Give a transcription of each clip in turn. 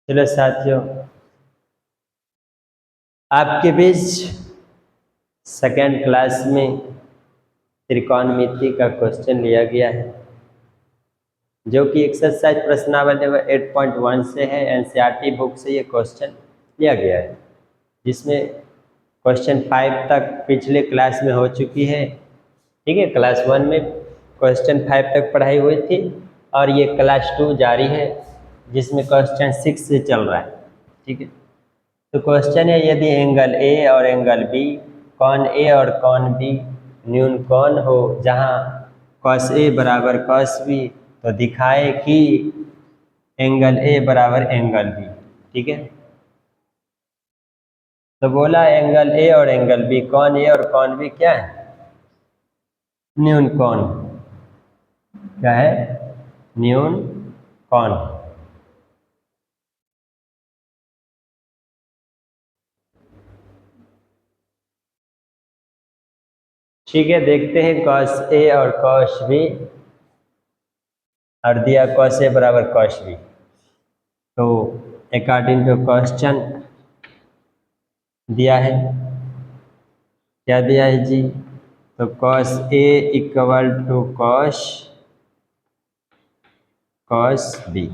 चलो साथियों, आपके बीच सेकेंड क्लास में त्रिकोणमिति का क्वेश्चन लिया गया है, जो कि एक्सरसाइज प्रश्नावली 8.1 से है। एनसीईआरटी बुक से ये क्वेश्चन लिया गया है, जिसमें क्वेश्चन 5 तक पिछले क्लास में हो चुकी है। ठीक है, क्लास 1 में क्वेश्चन 5 तक पढ़ाई हुई थी और ये क्लास 2 जारी है, जिसमें क्वेश्चन 6 से चल रहा है। ठीक है, तो क्वेश्चन है, यदि एंगल ए और एंगल बी, कॉन ए और कॉन बी न्यून कॉन हो, जहाँ कॉस ए बराबर कॉस बी, तो दिखाए कि एंगल ए बराबर एंगल बी। ठीक है, तो बोला एंगल ए और एंगल बी, कॉन ए और कॉन बी क्या है? न्यून कॉन। क्या है? न्यून कॉन। ठीक है, देखते हैं कॉस ए और कॉस बी, और दिया कॉस ए बराबर कॉस बी। तो अकॉर्डिंग टू क्वेश्चन दिया है, क्या दिया है जी? तो cos A equal to cos B,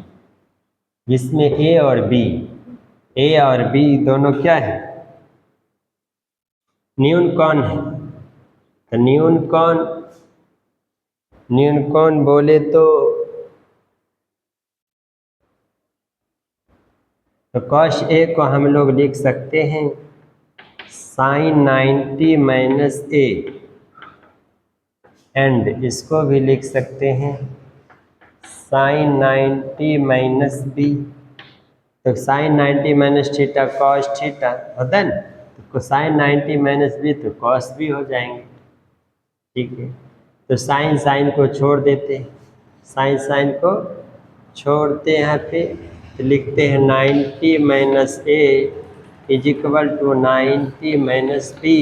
जिसमें ए और बी दोनों क्या है? न्यून कॉन है। तो न्यून कॉन बोले तो कॉस ए को हम लोग लिख सकते हैं साइन 90 माइनस ए, एंड इसको भी लिख सकते हैं साइन 90 माइनस बी। तो sine 90 minus theta cos theta होता है ना, तो साइन 90 माइनस बी तो कॉस भी हो जाएंगे। ठीक है, तो साइन को छोड़ देते हैं, साइन को छोड़ते हैं यहाँ पे, तो लिखते हैं 90 minus A is equal to 90 minus B.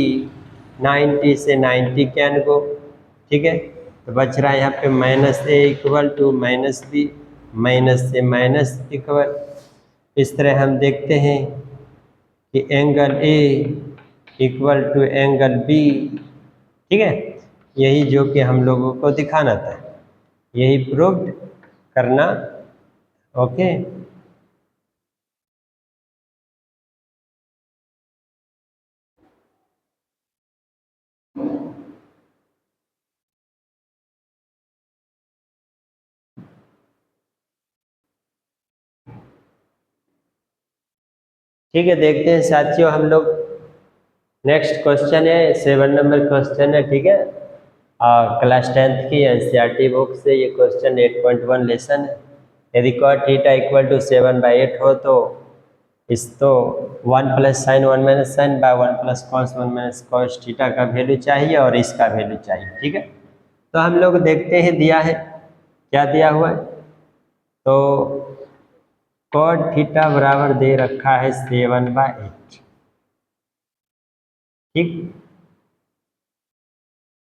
90 से 90 कैन गो। ठीक है, तो बच रहा है यहाँ पे minus A equal to minus B, minus से माइनस इक्वल। इस तरह हम देखते हैं कि angle A equal to angle B. ठीक है, यही जो कि हम लोगों को दिखाना था, यही प्रूव करना। ओके, ठीक है, देखते हैं साथियों हम लोग। नेक्स्ट क्वेश्चन है 7 नंबर क्वेश्चन है। ठीक है, क्लास 10th की एनसीईआरटी बुक से ये क्वेश्चन 8.1 लेसन है। यदि कॉट थीटा इक्वल टू 7/8 हो तो 1 plus sine 1 minus sine by 1 plus cos 1 minus cos theta का वैल्यू चाहिए और इसका वैल्यू चाहिए। ठीक है, तो हम लोग देखते हैं दिया है, क्या दिया हुआ है। तो कॉट थीटा बराबर दे रखा है 7/8। ठीक,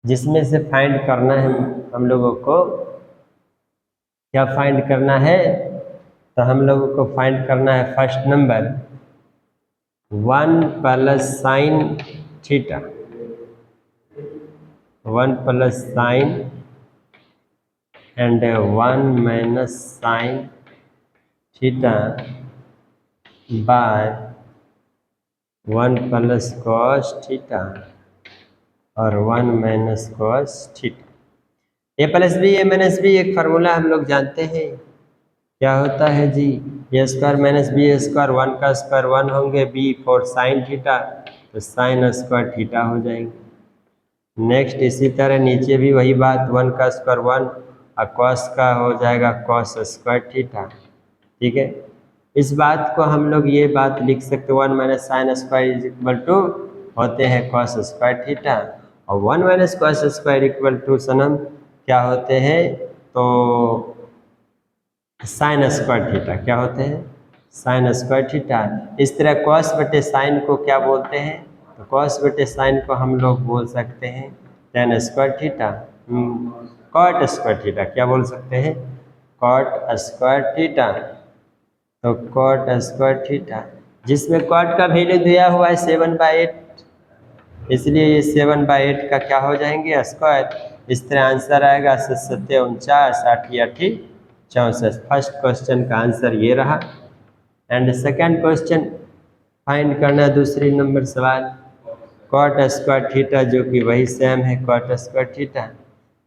जिसमें से फाइंड करना है हम लोगों को, क्या फाइंड करना है? तो हम लोगों को फाइंड करना है first number 1 plus sine theta, 1 plus sign and 1 minus sine theta by 1 plus cos theta और 1 माइनस कॉस थीटा। ए प्लस बी ए माइनस बी एक फार्मूला हम लोग जानते हैं, क्या होता है जी? ए स्क्वायर माइनस बी स्क्वायर, 1 का स्क्वायर 1 होंगे, बी फॉर साइन थीटा तो साइन स्क्वायर थीटा हो जाएंगे। नेक्स्ट इसी तरह नीचे भी वही बात, 1 का स्क्वायर 1 और कॉस का हो जाएगा कॉस स्क्वायर थीटा। ठीक है, इस बात को हम लोग ये बात लिख सकते 1 minus sine square is equal to होते हैं कॉस स्क्वायर थीटा, और 1 minus cos square equal to सनम क्या होते हैं? तो साइन स्क्वायर थीटा। क्या होते हैं? Sine square theta. इस तरह कॉस बटे साइन को क्या बोलते हैं? तो कॉस बटे साइन को हम लोग बोल सकते हैं tan square theta, cot square theta. क्या बोल सकते हैं? Cot square theta. तो कॉट स्क्वायर थीटा, जिसमें कॉट का वैल्यू दिया हुआ है 7/8, इसलिए ये 7/8 का क्या हो जाएंगे स्क्वायर। इस तरह आंसर आएगा 7×7 = 64। फर्स्ट क्वेश्चन का आंसर ये रहा। एंड सेकेंड क्वेश्चन फाइंड करना दूसरी नंबर सवाल, कॉट स्क्वायर थीटा जो कि वही सेम है कॉट स्क्वायर थीटा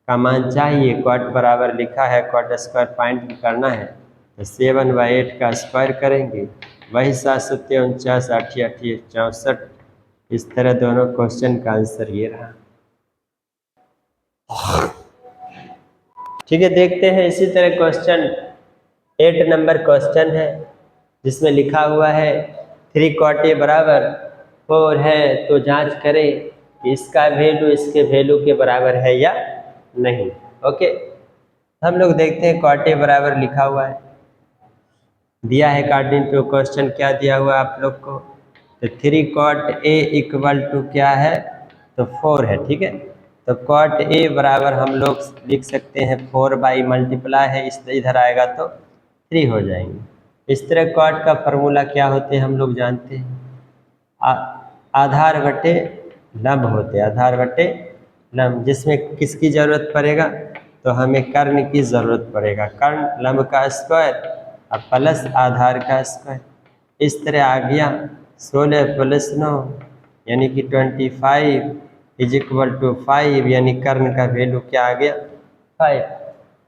का मान चाहिए। कॉट बराबर लिखा है, कॉट स्क्वायर फाइंड करना है तो 7/8 का स्क्वायर करेंगे, वही 7×7 = 64। इस तरह दोनों क्वेश्चन का आंसर ये रहा। ठीक है, देखते हैं इसी तरह क्वेश्चन 8 नंबर क्वेश्चन है, जिसमें लिखा हुआ है 3 cot A बराबर 4 है, तो जांच करें कि इसका वैल्यू इसके वैल्यू के बराबर है या नहीं। ओके, हम लोग देखते हैं cot A बराबर लिखा हुआ है, दिया है अकॉर्डिंग टू क्वेश्चन, क्या दिया हुआ है आप लोग को, तो 3 cot A = क्या है, तो 4 है। ठीक है, तो cot A बराबर हम लोग लिख सकते हैं 4/मल्टीप्लाई है, इस इधर आएगा तो 3 हो जाएंगे। इस तरह cot का फॉर्मूला क्या होते हैं हम लोग जानते हैं, आधार बटे लंब होते हैं, आधार बटे लंब, जिसमें किसकी ज़रूरत पड़ेगा, तो हमें कर्ण की ज़रूरत पड़ेगा, कर्ण लंब का स्क्वायर और प्लस आधार का स्क्वायर। इस तरह आ गया 16 + 9 यानी कि 25 = 5, यानी कर्ण का वैल्यू क्या आ गया 5,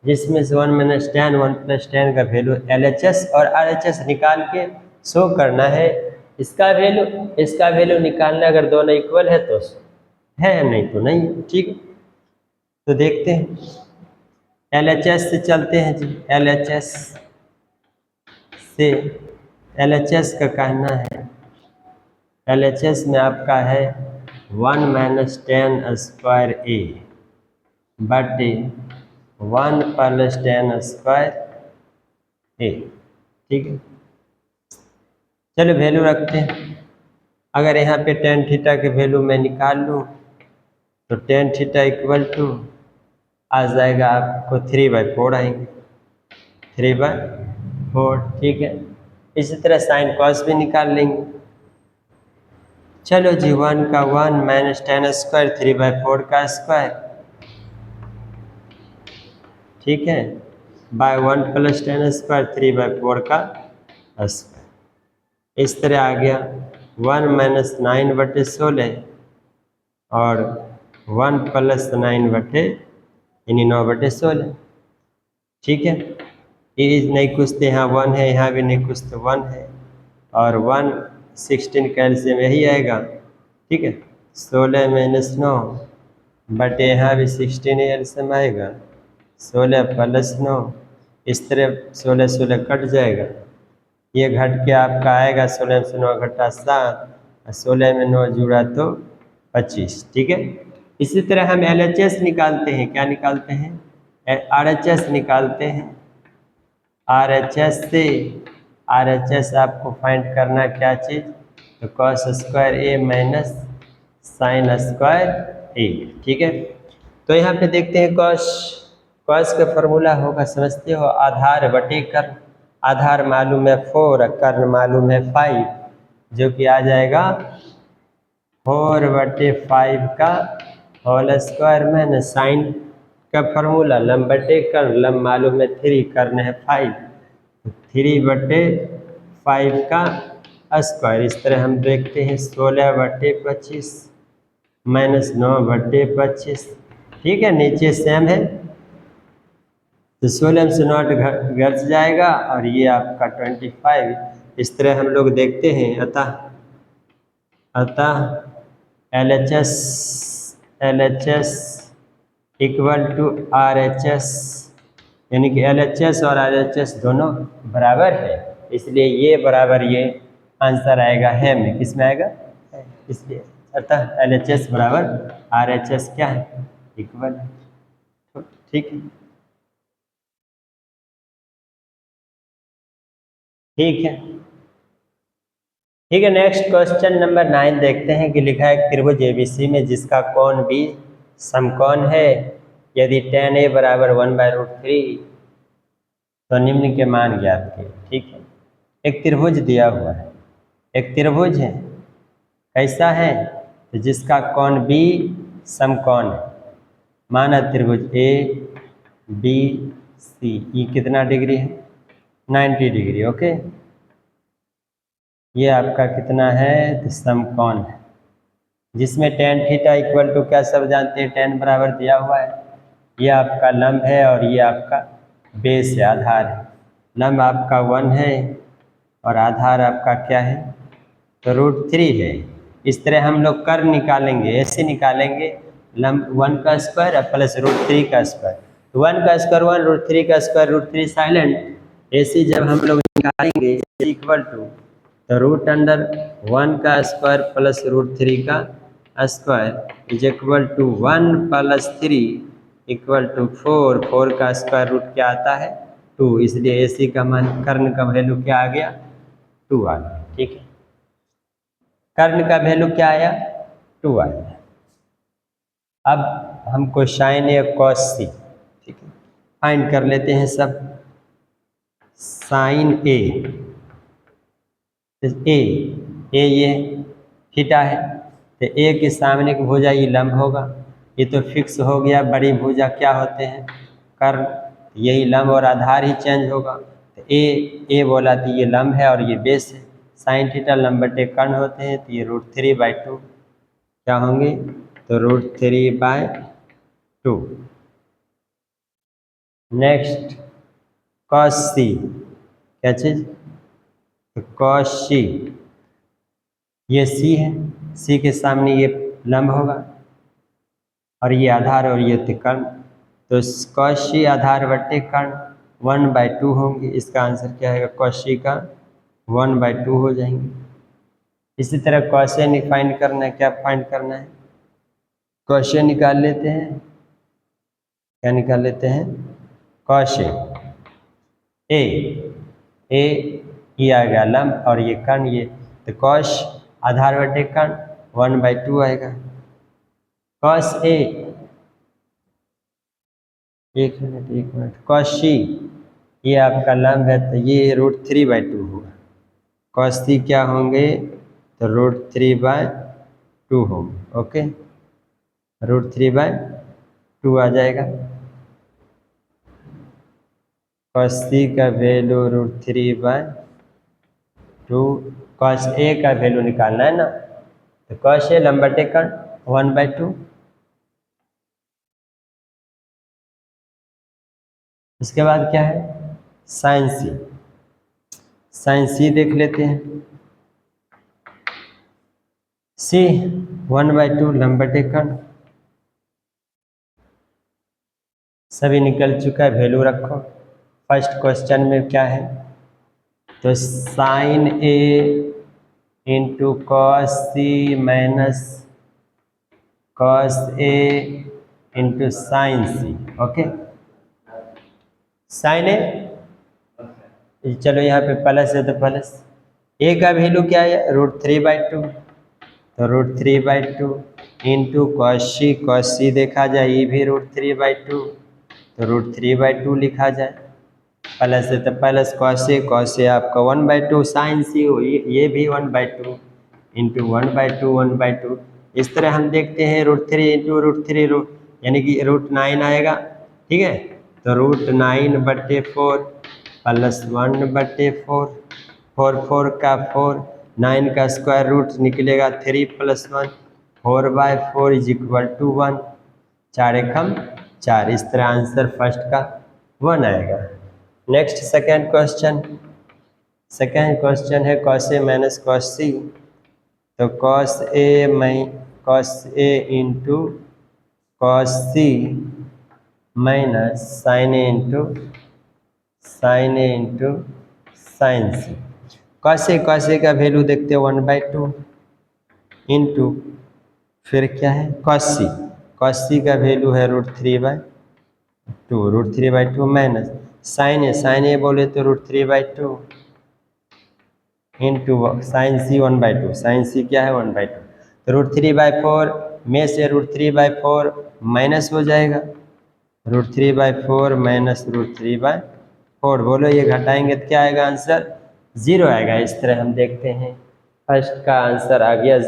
जिसमें से 1 - 10 1 + 10 का वैल्यू LHS और RHS निकाल के शो करना है। इसका वैल्यू निकालना, अगर दोनों इक्वल है तो है, नहीं तो नहीं। ठीक, तो देखते हैं LHS से चलते हैं जी, LHS का कहना है, LHS में आपका है 1 - 10 स्क्वायर A बटे 1 + 10 स्क्वायर A। ठीक है, चलो वैल्यू रखते हैं। अगर यहाँ पे tan थीटा के वैल्यू मैं निकाल लूँ तो tan थीटा = आ जाएगा आपको 3/4 आएंगे, 3/4। ठीक है, इसी तरह साइन कॉस भी निकाल लेंगे। चलो जी, 1 का 1 - 10 स्क्वायर 3/4 का स्क्वायर, ठीक है, बाय 1 + 10 स्क्वायर 3/4 का स्क्वायर। इस तरह आ गया 1 - 9/16 और 1 + 9 यानी 9/16। ठीक है, ये नहीं कुछ तो यहाँ 1 है, यहाँ भी नहीं कुछ तो 1 है, और 1 16 कैल्शियम यही आएगा। ठीक है, 16 - 9 बटे यहाँ भी 16 एल्शियम आएगा, 16 + 9, इस तरह 16 16 कट जाएगा, ये घट के आपका आएगा 16 से 9 घटा 7 और 16 में 9 जुड़ा तो 25। ठीक है, इसी तरह हम LHS निकालते हैं, क्या निकालते हैं, RHS निकालते हैं। RHS आपको फाइंड करना क्या चीज़, तो cos square A - sin square A। ठीक है, तो यहाँ पे देखते हैं cos का फॉर्मूला होगा, समझते हो, आधार बटे कर्ण। आधार मालूम है 4 और कर्ण मालूम है 5, जो कि आ जाएगा 4/5 का होल स्क्वायर में साइन का फॉर्मूला लंब बटे कर्ण, लंब मालूम है 3, कर्ण है 5, 3/5 का स्क्वायर। इस तरह हम देखते हैं 16/25 - 9/25। ठीक है, नीचे सेम है तो 16 से 9 घट जाएगा और ये आपका 25। इस तरह हम लोग देखते हैं। अतः LHS = RHS, यानी कि LHS और RHS दोनों बराबर है, इसलिए ये बराबर ये आंसर आएगा है में, किस में आएगा, इसलिए अतः LHS बराबर RHS क्या है, इक्वल है। ठीक है, ठीक है, ठीक है। नेक्स्ट क्वेश्चन नंबर 9 देखते हैं कि लिखा है त्रिभुज ABC में जिसका कोण B समकोण है, यदि tan A = 1/√3 तो निम्न के मान ज्ञात किए। ठीक है, एक त्रिभुज दिया हुआ है, एक त्रिभुज है, कैसा है, तो जिसका कोण बी समकोण है। माना त्रिभुज ए बी सी, ये कितना डिग्री है, 90 डिग्री। ओके, ये आपका कितना है, तो समकोण है, जिसमें tan थीटा इक्वल टू क्या सब जानते हैं, tan बराबर दिया हुआ है। ये आपका लंब है और ये आपका बेस है, आधार है। लंब आपका 1 है और आधार आपका क्या है, तो √3 है। इस तरह हम लोग कर्व निकालेंगे, ऐसे निकालेंगे, लंब 1 का स्क्वायर प्लस √3 का स्क्वायर, 1 का स्क्वायर 1, √3 का स्क्वायर √3 साइलेंट। ऐसे जब हम लोग निकालेंगे इक्वल टू, तो √1 का स्क्वायर प्लस √3 का square is equal to 1 + 3 equal to 4, 4 का स्क्वायर रूट क्या आता है, 2, इसलिए AC का मान, कर्ण का वैल्यू क्या आ गया, 2 आ गया। ठीक है, कर्ण का वैल्यू क्या आया, 2 आया। अब हमको साइन ए कॉस सी, ठीक है, फाइंड कर लेते हैं सब। साइन ए, ए ये थीटा है, तो ए के सामने की भुजा ये लंब होगा, ये तो फिक्स हो गया। बड़ी भुजा क्या होते हैं, कर्ण, यही लंब और आधार ही चेंज होगा। तो ए बोला तो ये लंब है और ये बेस है। साइन थीटा लंब बटे कर्ण होते हैं, तो ये √3/2 क्या होंगे, तो √3/2। नेक्स्ट कॉस सी, क्या चीज़, तो कॉस सी, ये सी है, सी के सामने ये लंब होगा और ये आधार और ये कर्ण, तो कॉस सी आधार बटे कर्ण 1/2 होंगे। इसका आंसर क्या है, कॉस सी का 1/2 हो जाएंगे। इसी तरह कॉसे फाइंड करना है, क्या फाइंड करना है, कॉसे निकाल लेते हैं, क्या निकाल लेते हैं, कॉसे ए ये आ गया लंब और ये कर्ण, ये तो कॉस आधार बटे कर्ण 1/2 आएगा। कॉस ए, एक मिनट, कॉस सी ये आपका लंब है, तो ये √3/2 होगा। कॉस सी क्या होंगे, तो √3/2 होंगे। ओके, √3/2 आ जाएगा। कॉस सी का वैल्यू √3/2, कॉस ए का वैल्यू निकालना है ना, तो कॉस ए लंब बटे कर्ण 1/2। इसके बाद क्या है, साइन सी, साइन सी देख लेते हैं। सी 1/2 लंब बटे कर्ण, सभी निकल चुका है, वैल्यू रखो। फर्स्ट क्वेश्चन में क्या है, तो sign A into cos C minus cos A into sine C. Okay, sign ए, चलो यहाँ पे प्लस है तो प्लस, ए का वैल्यू क्या है, √3/2, तो √3/2 इंटू कॉस सी देखा जाए ये भी √3/2, तो √3/2 लिखा जाए। प्लस है तो प्लस, कॉस ए आपका 1/2, साइन सी हो ये भी 1/2 इंटू 1/2। इस तरह हम देखते हैं √3 इंटू √3 यानी कि √9 आएगा। ठीक है, तो √9/4 प्लस 1/4, 4 का 4, 9 का स्क्वायर रूट निकलेगा 3 + 1, 4/4 इज इक्वल टू 1, 4 एकम 4। इस तरह आंसर फर्स्ट का 1 आएगा। नेक्स्ट सेकेंड क्वेश्चन है कॉस ए माइनस कॉस सी, तो cos A into cos C minus sign A into sine C. Cos A का वैल्यू देखते हैं 1/2 इंटू, फिर क्या है कॉस सी का वैल्यू है √3/2 माइनस साइन ए बोले तो √3/2 इंटू साइन सी 1/2, साइन सी क्या है 1/2, तो √3/4 में से √3/4 माइनस हो जाएगा, √3/4 माइनस √3/4, बोलो ये घटाएंगे तो क्या आएगा आंसर, ज़ीरो आएगा। इस तरह हम देखते हैं फर्स्ट का आंसर आ गया